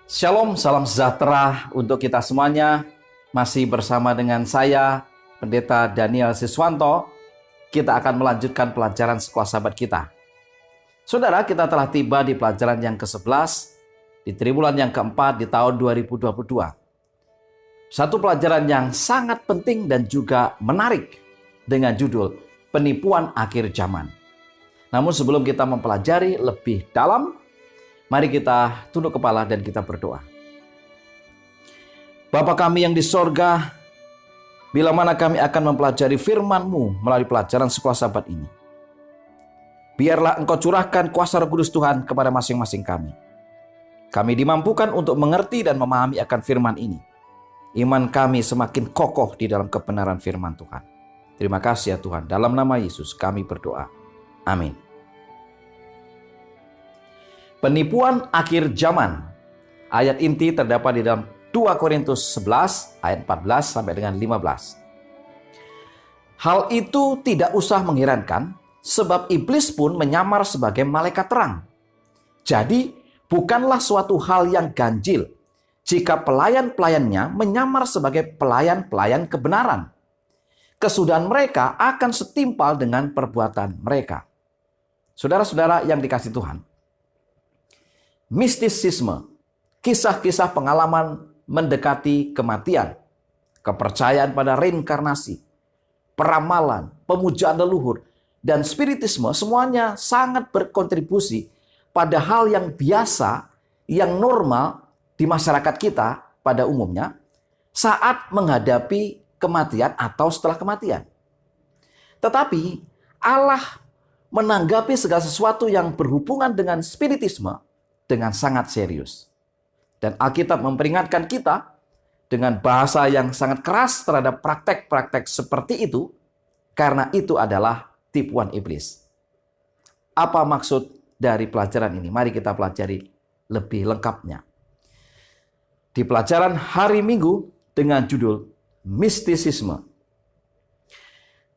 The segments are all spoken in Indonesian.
Shalom, salam sejahtera untuk kita semuanya. Masih bersama dengan saya, Pendeta Daniel Siswanto. Kita akan melanjutkan pelajaran sekolah sahabat kita. Saudara, kita telah tiba di pelajaran yang ke-11 di triwulan yang keempat di tahun 2022. Satu pelajaran yang sangat penting dan juga menarik dengan judul Penipuan Akhir Zaman. Namun sebelum kita mempelajari lebih dalam, mari kita tunduk kepala dan kita berdoa. Bapa kami yang di sorga, bila mana kami akan mempelajari firman-Mu melalui pelajaran sekolah sahabat ini, biarlah Engkau curahkan kuasa Roh Kudus Tuhan kepada masing-masing kami. Kami dimampukan untuk mengerti dan memahami akan firman ini. Iman kami semakin kokoh di dalam kebenaran firman Tuhan. Terima kasih ya Tuhan. Dalam nama Yesus kami berdoa. Amin. Penipuan akhir zaman. Ayat inti terdapat di dalam 2 Korintus 11 ayat 14 sampai dengan 15. Hal itu tidak usah mengherankan, sebab iblis pun menyamar sebagai malaikat terang. Jadi bukanlah suatu hal yang ganjil jika pelayan-pelayannya menyamar sebagai pelayan-pelayan kebenaran. Kesudahan mereka akan setimpal dengan perbuatan mereka. Saudara-saudara yang dikasihi Tuhan, mistisisme, kisah-kisah pengalaman mendekati kematian, kepercayaan pada reinkarnasi, peramalan, pemujaan leluhur, dan spiritisme semuanya sangat berkontribusi pada hal yang biasa, yang normal di masyarakat kita pada umumnya saat menghadapi kematian atau setelah kematian. Tetapi Allah menanggapi segala sesuatu yang berhubungan dengan spiritisme dengan sangat serius. Dan Alkitab memperingatkan kita dengan bahasa yang sangat keras terhadap praktek-praktek seperti itu, karena itu adalah tipuan iblis. Apa maksud dari pelajaran ini? Mari kita pelajari lebih lengkapnya. Di pelajaran hari Minggu dengan judul mistisisme.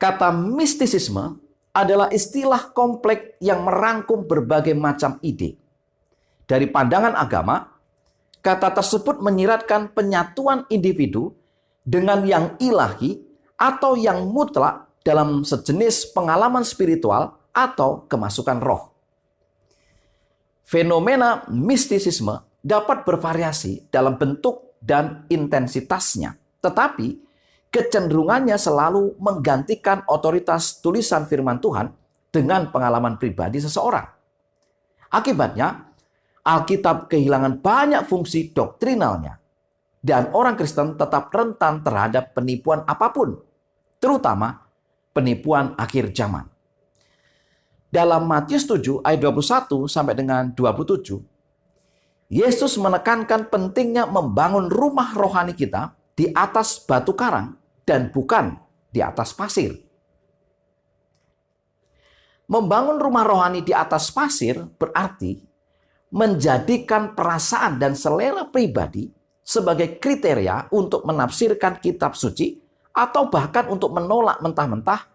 Kata mistisisme adalah istilah kompleks yang merangkum berbagai macam ide. Dari pandangan agama, kata tersebut menyiratkan penyatuan individu dengan yang ilahi atau yang mutlak dalam sejenis pengalaman spiritual atau kemasukan roh. Fenomena mistisisme dapat bervariasi dalam bentuk dan intensitasnya, tetapi kecenderungannya selalu menggantikan otoritas tulisan firman Tuhan dengan pengalaman pribadi seseorang. Akibatnya, Alkitab kehilangan banyak fungsi doktrinalnya, dan orang Kristen tetap rentan terhadap penipuan apapun, terutama penipuan akhir zaman. Dalam Matius 7 ayat 21 sampai dengan 27, Yesus menekankan pentingnya membangun rumah rohani kita di atas batu karang dan bukan di atas pasir. Membangun rumah rohani di atas pasir berarti menjadikan perasaan dan selera pribadi sebagai kriteria untuk menafsirkan kitab suci atau bahkan untuk menolak mentah-mentah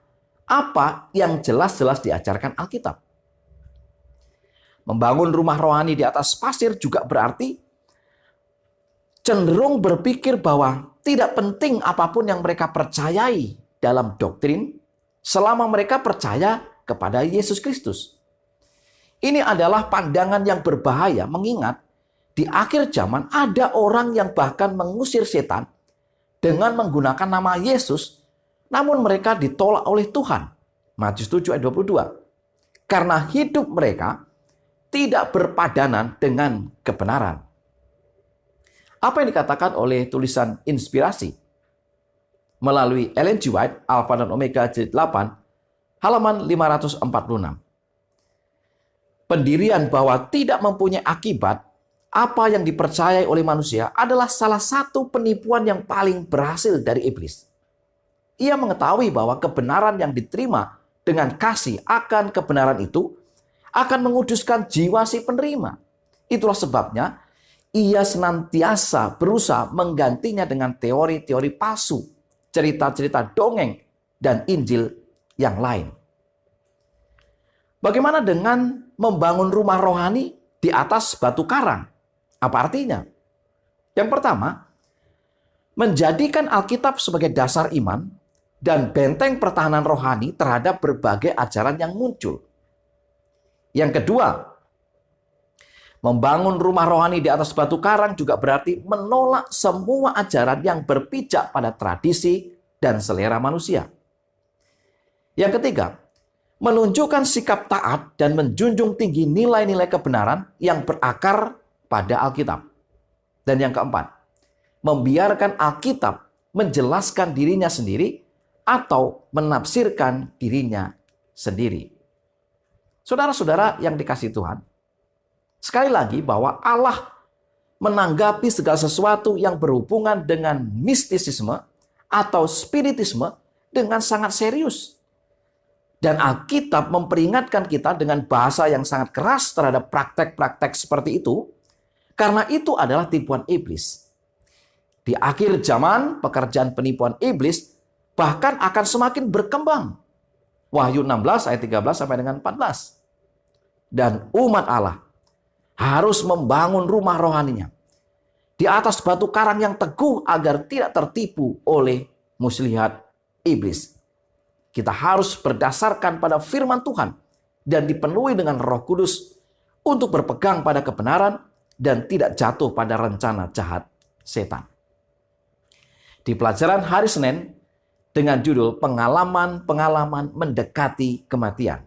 apa yang jelas-jelas diajarkan Alkitab. Membangun rumah rohani di atas pasir juga berarti cenderung berpikir bahwa tidak penting apapun yang mereka percayai dalam doktrin selama mereka percaya kepada Yesus Kristus. Ini adalah pandangan yang berbahaya, mengingat di akhir zaman ada orang yang bahkan mengusir setan dengan menggunakan nama Yesus, namun mereka ditolak oleh Tuhan. Matius 7 ayat 22. Karena hidup mereka tidak berpadanan dengan kebenaran. Apa yang dikatakan oleh tulisan inspirasi melalui Ellen G. White, Alpha dan Omega jilid 8, halaman 546. Pendirian bahwa tidak mempunyai akibat apa yang dipercayai oleh manusia adalah salah satu penipuan yang paling berhasil dari iblis. Ia mengetahui bahwa kebenaran yang diterima dengan kasih akan kebenaran itu akan menguduskan jiwa si penerima. Itulah sebabnya ia senantiasa berusaha menggantinya dengan teori-teori palsu, cerita-cerita dongeng, dan Injil yang lain. Bagaimana dengan membangun rumah rohani di atas batu karang? Apa artinya? Yang pertama, menjadikan Alkitab sebagai dasar iman dan benteng pertahanan rohani terhadap berbagai ajaran yang muncul. Yang kedua, membangun rumah rohani di atas batu karang juga berarti menolak semua ajaran yang berpijak pada tradisi dan selera manusia. Yang ketiga, menunjukkan sikap taat dan menjunjung tinggi nilai-nilai kebenaran yang berakar pada Alkitab. Dan yang keempat, membiarkan Alkitab menjelaskan dirinya sendiri atau menafsirkan dirinya sendiri. Saudara-saudara yang dikasihi Tuhan, sekali lagi bahwa Allah menanggapi segala sesuatu yang berhubungan dengan mistisisme atau spiritisme dengan sangat serius. Dan Alkitab memperingatkan kita dengan bahasa yang sangat keras terhadap praktek-praktek seperti itu, karena itu adalah tipuan iblis. Di akhir zaman, pekerjaan penipuan iblis bahkan akan semakin berkembang. Wahyu 16 ayat 13 sampai dengan 14. Dan umat Allah harus membangun rumah rohaninya di atas batu karang yang teguh agar tidak tertipu oleh muslihat iblis. Kita harus berdasarkan pada firman Tuhan dan dipenuhi dengan Roh Kudus untuk berpegang pada kebenaran dan tidak jatuh pada rencana jahat setan. Di pelajaran hari Senin dengan judul Pengalaman-pengalaman mendekati kematian.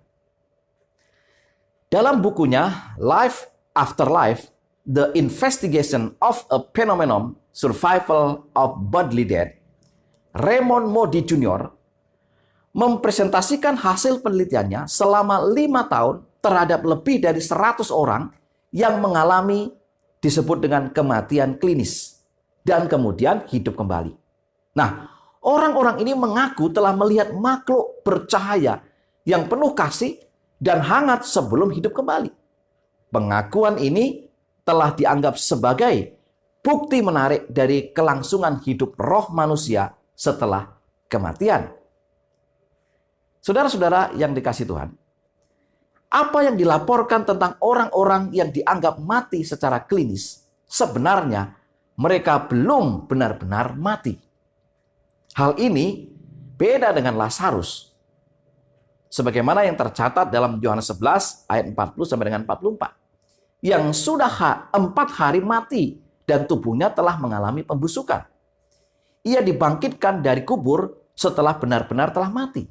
Dalam bukunya Life After Life, The Investigation of a Phenomenon, Survival of Bodily Death, Raymond Moody Jr. mempresentasikan hasil penelitiannya selama 5 tahun terhadap lebih dari 100 orang yang mengalami disebut dengan kematian klinis dan kemudian hidup kembali. Nah, orang-orang ini mengaku telah melihat makhluk bercahaya yang penuh kasih dan hangat sebelum hidup kembali. Pengakuan ini telah dianggap sebagai bukti menarik dari kelangsungan hidup roh manusia setelah kematian. Saudara-saudara yang dikasihi Tuhan, apa yang dilaporkan tentang orang-orang yang dianggap mati secara klinis, sebenarnya mereka belum benar-benar mati. Hal ini beda dengan Lazarus. Sebagaimana yang tercatat dalam Yohanes 11 ayat 40 sampai dengan 44. Yang sudah 4 hari mati dan tubuhnya telah mengalami pembusukan. Ia dibangkitkan dari kubur setelah benar-benar telah mati.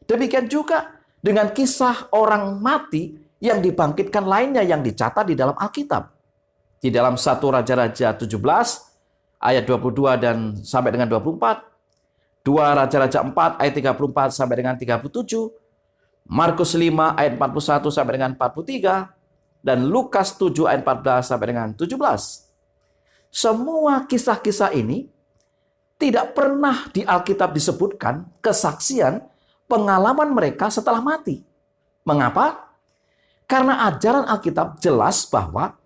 Demikian juga dengan kisah orang mati yang dibangkitkan lainnya yang dicatat di dalam Alkitab. Di dalam 1 Raja-Raja 17 ayat 22 dan sampai dengan 24, 2 Raja-Raja 4 ayat 34 sampai dengan 37, Markus 5 ayat 41 sampai dengan 43, dan Lukas 7 ayat 14 sampai dengan 17. Semua kisah-kisah ini tidak pernah di Alkitab disebutkan kesaksian pengalaman mereka setelah mati. Mengapa? Karena ajaran Alkitab jelas bahwa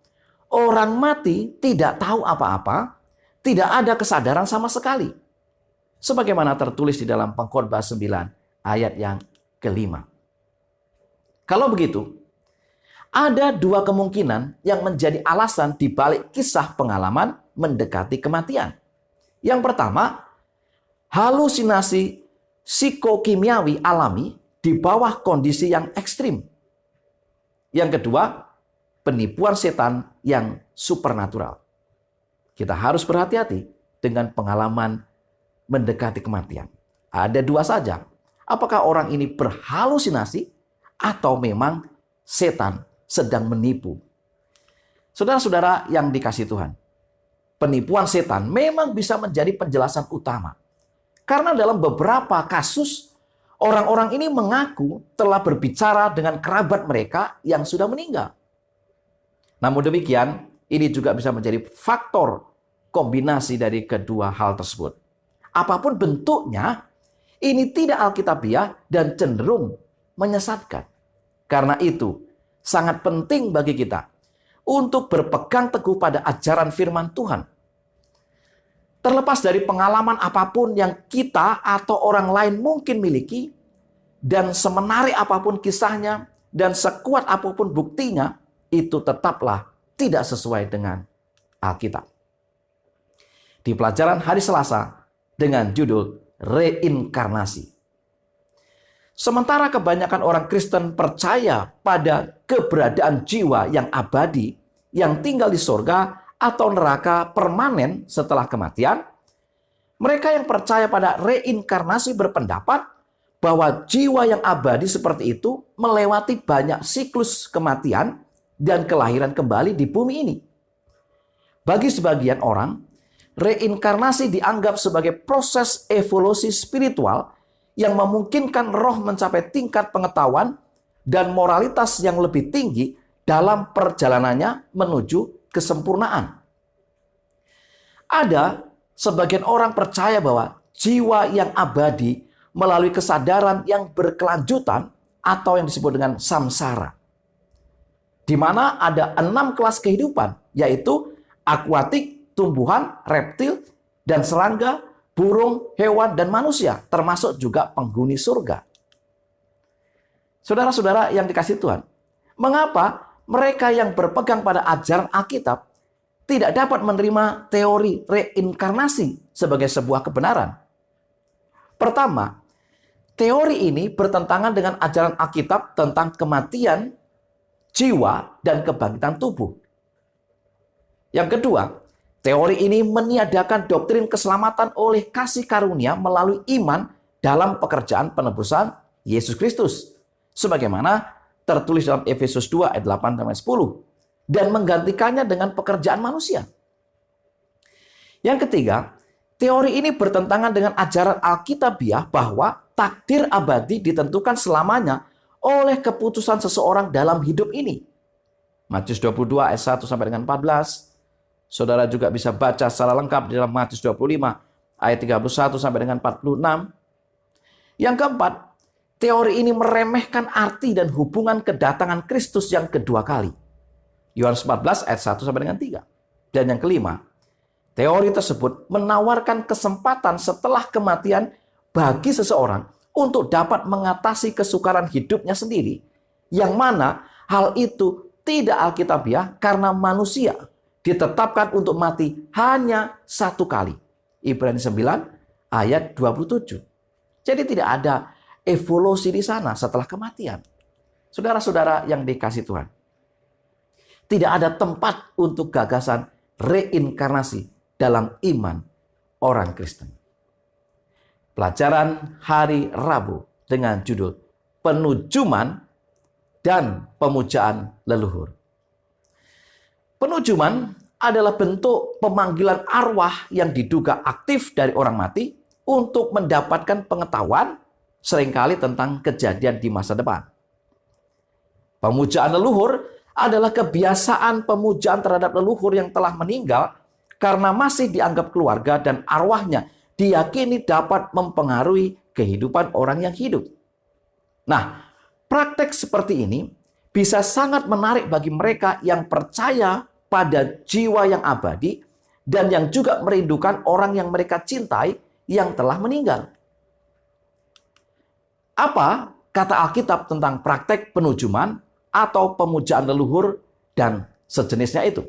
orang mati tidak tahu apa-apa, tidak ada kesadaran sama sekali. Sebagaimana tertulis di dalam Pengkhotbah 9 ayat yang ke-5. Kalau begitu, ada 2 kemungkinan yang menjadi alasan di balik kisah pengalaman mendekati kematian. Yang pertama, halusinasi psikokimiawi alami di bawah kondisi yang ekstrim. Yang kedua, penipuan setan yang supernatural. Kita harus berhati-hati dengan pengalaman mendekati kematian. Ada 2 saja. Apakah orang ini berhalusinasi atau memang setan sedang menipu? Saudara-saudara yang dikasihi Tuhan, penipuan setan memang bisa menjadi penjelasan utama. Karena dalam beberapa kasus, orang-orang ini mengaku telah berbicara dengan kerabat mereka yang sudah meninggal. Namun demikian, ini juga bisa menjadi faktor kombinasi dari kedua hal tersebut. Apapun bentuknya, ini tidak alkitabiah dan cenderung menyesatkan. Karena itu, sangat penting bagi kita untuk berpegang teguh pada ajaran firman Tuhan. Terlepas dari pengalaman apapun yang kita atau orang lain mungkin miliki, dan semenarik apapun kisahnya, dan sekuat apapun buktinya, itu tetaplah tidak sesuai dengan Alkitab. di pelajaran hari Selasa dengan judul reinkarnasi. Sementara kebanyakan orang Kristen percaya pada keberadaan jiwa yang abadi yang tinggal di surga atau neraka permanen setelah kematian, mereka yang percaya pada reinkarnasi berpendapat bahwa jiwa yang abadi seperti itu melewati banyak siklus kematian dan kelahiran kembali di bumi ini. Bagi sebagian orang, reinkarnasi dianggap sebagai proses evolusi spiritual yang memungkinkan roh mencapai tingkat pengetahuan dan moralitas yang lebih tinggi dalam perjalanannya menuju kesempurnaan. Ada sebagian orang percaya bahwa jiwa yang abadi melalui kesadaran yang berkelanjutan atau yang disebut dengan samsara, di mana ada 6 kelas kehidupan, yaitu akuatik, tumbuhan, reptil, dan serangga, burung, hewan, dan manusia, termasuk juga penghuni surga. Saudara-saudara yang dikasihi Tuhan, mengapa mereka yang berpegang pada ajaran Alkitab tidak dapat menerima teori reinkarnasi sebagai sebuah kebenaran? Pertama, teori ini bertentangan dengan ajaran Alkitab tentang kematian, jiwa, dan kebangkitan tubuh. Yang kedua, teori ini meniadakan doktrin keselamatan oleh kasih karunia melalui iman dalam pekerjaan penebusan Yesus Kristus, sebagaimana tertulis dalam Efesus 2 ayat 8-10, dan menggantikannya dengan pekerjaan manusia. Yang ketiga, teori ini bertentangan dengan ajaran Alkitabiah bahwa takdir abadi ditentukan selamanya oleh keputusan seseorang dalam hidup ini. Matius 22 ayat 1-14. Saudara juga bisa baca secara lengkap di dalam Matius 25 ayat 31-46. Yang keempat, teori ini meremehkan arti dan hubungan kedatangan Kristus yang kedua kali. Yohanes 14 ayat 1-3. Dan yang kelima, teori tersebut menawarkan kesempatan setelah kematian bagi seseorang untuk dapat mengatasi kesukaran hidupnya sendiri, yang mana hal itu tidak alkitabiah karena manusia ditetapkan untuk mati hanya satu kali. Ibrani 9 ayat 27. Jadi tidak ada evolusi di sana setelah kematian. Saudara-saudara yang dikasihi Tuhan, tidak ada tempat untuk gagasan reinkarnasi dalam iman orang Kristen. Pelajaran hari Rabu dengan judul Penujuman dan Pemujaan Leluhur. Penujuman adalah bentuk pemanggilan arwah yang diduga aktif dari orang mati untuk mendapatkan pengetahuan seringkali tentang kejadian di masa depan. Pemujaan leluhur adalah kebiasaan pemujaan terhadap leluhur yang telah meninggal karena masih dianggap keluarga dan arwahnya diyakini dapat mempengaruhi kehidupan orang yang hidup. Nah, praktek seperti ini bisa sangat menarik bagi mereka yang percaya pada jiwa yang abadi dan yang juga merindukan orang yang mereka cintai yang telah meninggal. Apa kata Alkitab tentang praktek penujuman atau pemujaan leluhur dan sejenisnya itu?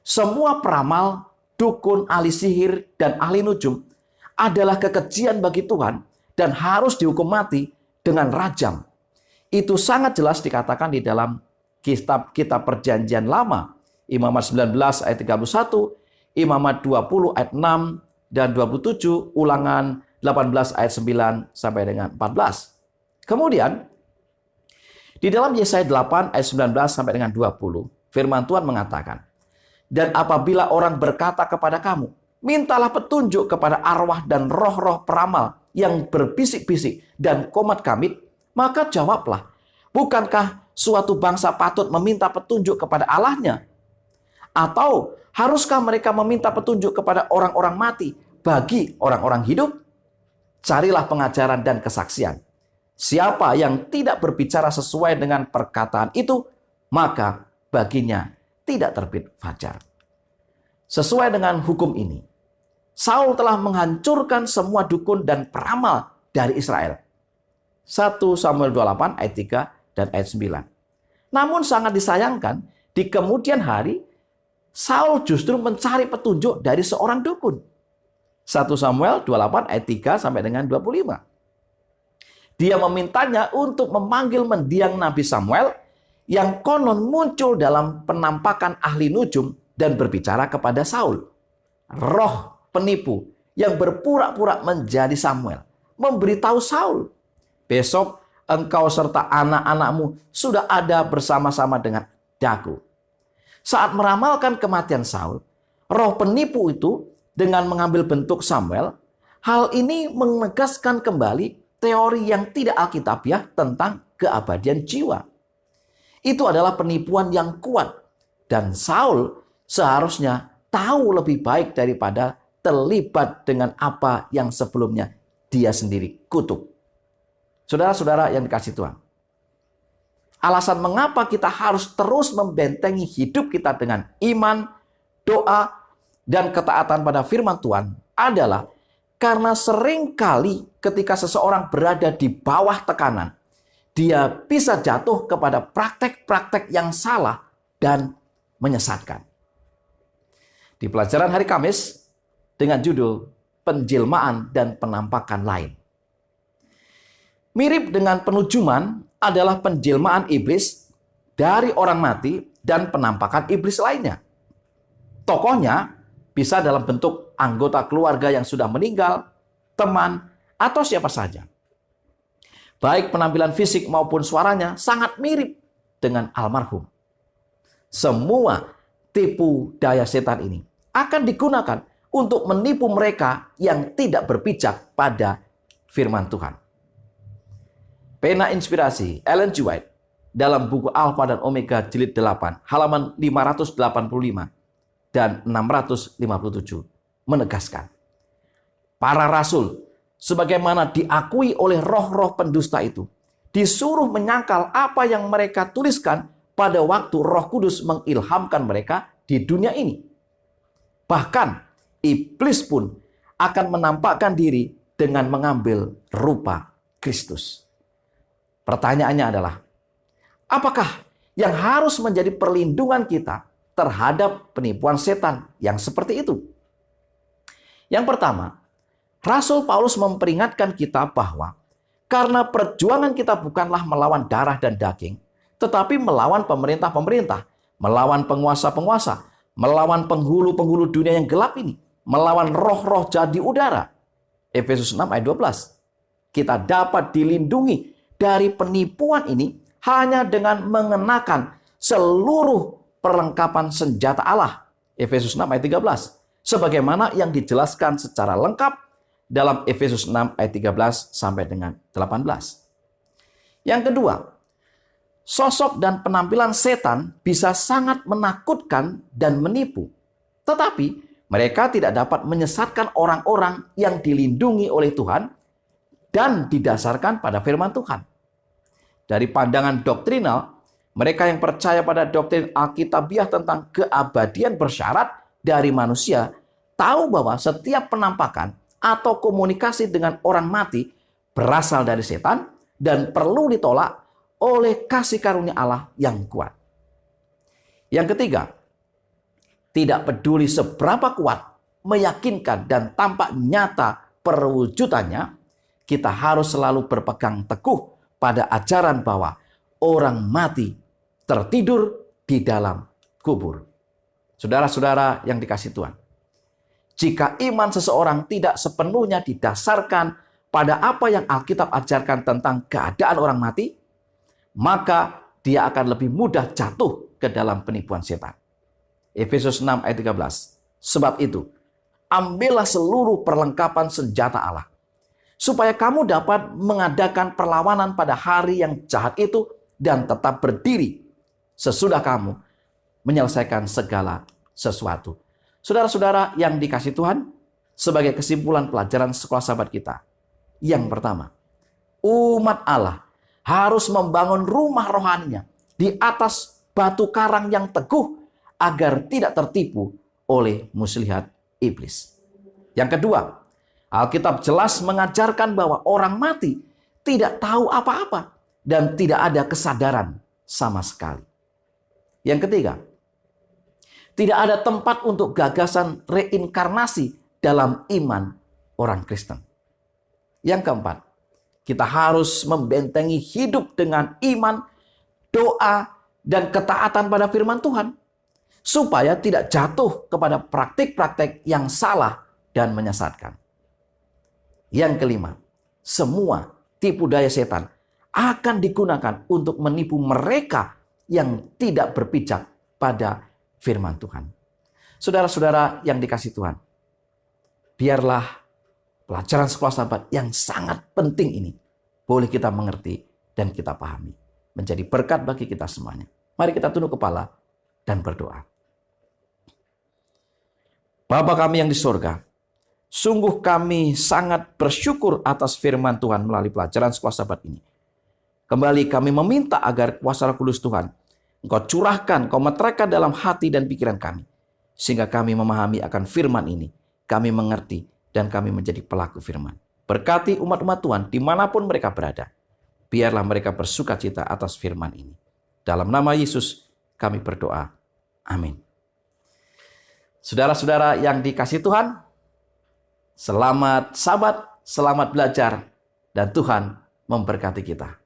Semua peramal, dukun, ahli sihir, dan ahli nujum adalah kekejian bagi Tuhan dan harus dihukum mati dengan rajam. Itu sangat jelas dikatakan di dalam kitab Perjanjian Lama, Imamat 19 ayat 31, Imamat 20 ayat 6 dan 27, Ulangan 18 ayat 9 sampai dengan 14. Kemudian di dalam Yesaya 8 ayat 19 sampai dengan 20, firman Tuhan mengatakan, "Dan apabila orang berkata kepada kamu, mintalah petunjuk kepada arwah dan roh-roh peramal yang berbisik-bisik dan komat kamit, maka jawablah, bukankah suatu bangsa patut meminta petunjuk kepada Allahnya? Atau haruskah mereka meminta petunjuk kepada orang-orang mati bagi orang-orang hidup? Carilah pengajaran dan kesaksian. Siapa yang tidak berbicara sesuai dengan perkataan itu, maka baginya tidak terbit fajar." Sesuai dengan hukum ini, Saul telah menghancurkan semua dukun dan peramal dari Israel. 1 Samuel 28 ayat 3 dan ayat 9. Namun sangat disayangkan, di kemudian hari Saul justru mencari petunjuk dari seorang dukun. 1 Samuel 28 ayat 3 sampai dengan 25. Dia memintanya untuk memanggil mendiang Nabi Samuel yang konon muncul dalam penampakan ahli nujum dan berbicara kepada Saul. Roh penipu yang berpura-pura menjadi Samuel memberitahu Saul, besok engkau serta anak-anakmu sudah ada bersama-sama dengan daku. Saat meramalkan kematian Saul, roh penipu itu dengan mengambil bentuk Samuel, hal ini menegaskan kembali teori yang tidak alkitabiah tentang keabadian jiwa. Itu adalah penipuan yang kuat dan Saul seharusnya tahu lebih baik daripada terlibat dengan apa yang sebelumnya dia sendiri kutuk. Saudara-saudara yang dikasihi Tuhan, alasan mengapa kita harus terus membentengi hidup kita dengan iman, doa, dan ketaatan pada firman Tuhan adalah karena seringkali ketika seseorang berada di bawah tekanan, dia bisa jatuh kepada praktek-praktek yang salah dan menyesatkan. Di pelajaran hari Kamis dengan judul penjelmaan dan penampakan lain. Mirip dengan penujuman adalah penjelmaan iblis dari orang mati dan penampakan iblis lainnya. Tokohnya bisa dalam bentuk anggota keluarga yang sudah meninggal, teman, atau siapa saja. Baik penampilan fisik maupun suaranya sangat mirip dengan almarhum. Semua tipu daya setan ini akan digunakan untuk menipu mereka yang tidak berpijak pada firman Tuhan. Pena Inspirasi Ellen G. White dalam buku Alfa dan Omega jilid 8 halaman 585 dan 657 menegaskan, para rasul sebagaimana diakui oleh roh-roh pendusta itu disuruh menyangkal apa yang mereka tuliskan pada waktu Roh Kudus mengilhamkan mereka di dunia ini. Bahkan iblis pun akan menampakkan diri dengan mengambil rupa Kristus. Pertanyaannya adalah, apakah yang harus menjadi perlindungan kita terhadap penipuan setan yang seperti itu? Yang pertama, Rasul Paulus memperingatkan kita bahwa karena perjuangan kita bukanlah melawan darah dan daging, tetapi melawan pemerintah-pemerintah, melawan penguasa-penguasa, melawan penghulu-penghulu dunia yang gelap ini, melawan roh-roh jahat di udara. Efesus 6 ayat 12. Kita dapat dilindungi dari penipuan ini hanya dengan mengenakan seluruh perlengkapan senjata Allah. Efesus 6 ayat 13. Sebagaimana yang dijelaskan secara lengkap dalam Efesus 6 ayat 13 sampai dengan 18. Yang kedua, sosok dan penampilan setan bisa sangat menakutkan dan menipu. Tetapi mereka tidak dapat menyesatkan orang-orang yang dilindungi oleh Tuhan dan didasarkan pada firman Tuhan. Dari pandangan doktrinal, mereka yang percaya pada doktrin Alkitabiah tentang keabadian bersyarat dari manusia tahu bahwa setiap penampakan atau komunikasi dengan orang mati berasal dari setan dan perlu ditolak oleh kasih karunia Allah yang kuat. Yang ketiga, tidak peduli seberapa kuat, meyakinkan, dan tampak nyata perwujudannya, kita harus selalu berpegang teguh pada ajaran bahwa orang mati tertidur di dalam kubur. Saudara-saudara yang dikasihi Tuhan, jika iman seseorang tidak sepenuhnya didasarkan pada apa yang Alkitab ajarkan tentang keadaan orang mati, maka dia akan lebih mudah jatuh ke dalam penipuan setan. Efesus 6 ayat 13. Sebab itu, ambillah seluruh perlengkapan senjata Allah, supaya kamu dapat mengadakan perlawanan pada hari yang jahat itu dan tetap berdiri sesudah kamu menyelesaikan segala sesuatu. Saudara-saudara yang dikasihi Tuhan, sebagai kesimpulan pelajaran sekolah sahabat kita, yang pertama, umat Allah harus membangun rumah rohaninya di atas batu karang yang teguh agar tidak tertipu oleh muslihat iblis. Yang kedua, Alkitab jelas mengajarkan bahwa orang mati tidak tahu apa-apa dan tidak ada kesadaran sama sekali. Yang ketiga, Tidak ada tempat untuk gagasan reinkarnasi dalam iman orang Kristen. Yang keempat, kita harus membentengi hidup dengan iman, doa, dan ketaatan pada firman Tuhan, supaya tidak jatuh kepada praktik-praktik yang salah dan menyesatkan. Yang kelima, semua tipu daya setan akan digunakan untuk menipu mereka yang tidak berpijak pada firman Tuhan. Saudara-saudara yang dikasihi Tuhan, biarlah pelajaran sekolah sahabat yang sangat penting ini boleh kita mengerti dan kita pahami, menjadi berkat bagi kita semuanya. Mari kita tunduk kepala dan berdoa. Bapa kami yang di surga, sungguh kami sangat bersyukur atas firman Tuhan melalui pelajaran sekolah sahabat ini. Kembali kami meminta agar kuasa Roh Kudus Tuhan, Engkau curahkan, Engkau meteraikan dalam hati dan pikiran kami, sehingga kami memahami akan firman ini, kami mengerti, dan kami menjadi pelaku firman. Berkati umat-umat Tuhan dimanapun mereka berada. Biarlah mereka bersukacita atas firman ini. Dalam nama Yesus kami berdoa. Amin. Saudara-saudara yang dikasihi Tuhan, selamat sabat, selamat belajar, dan Tuhan memberkati kita.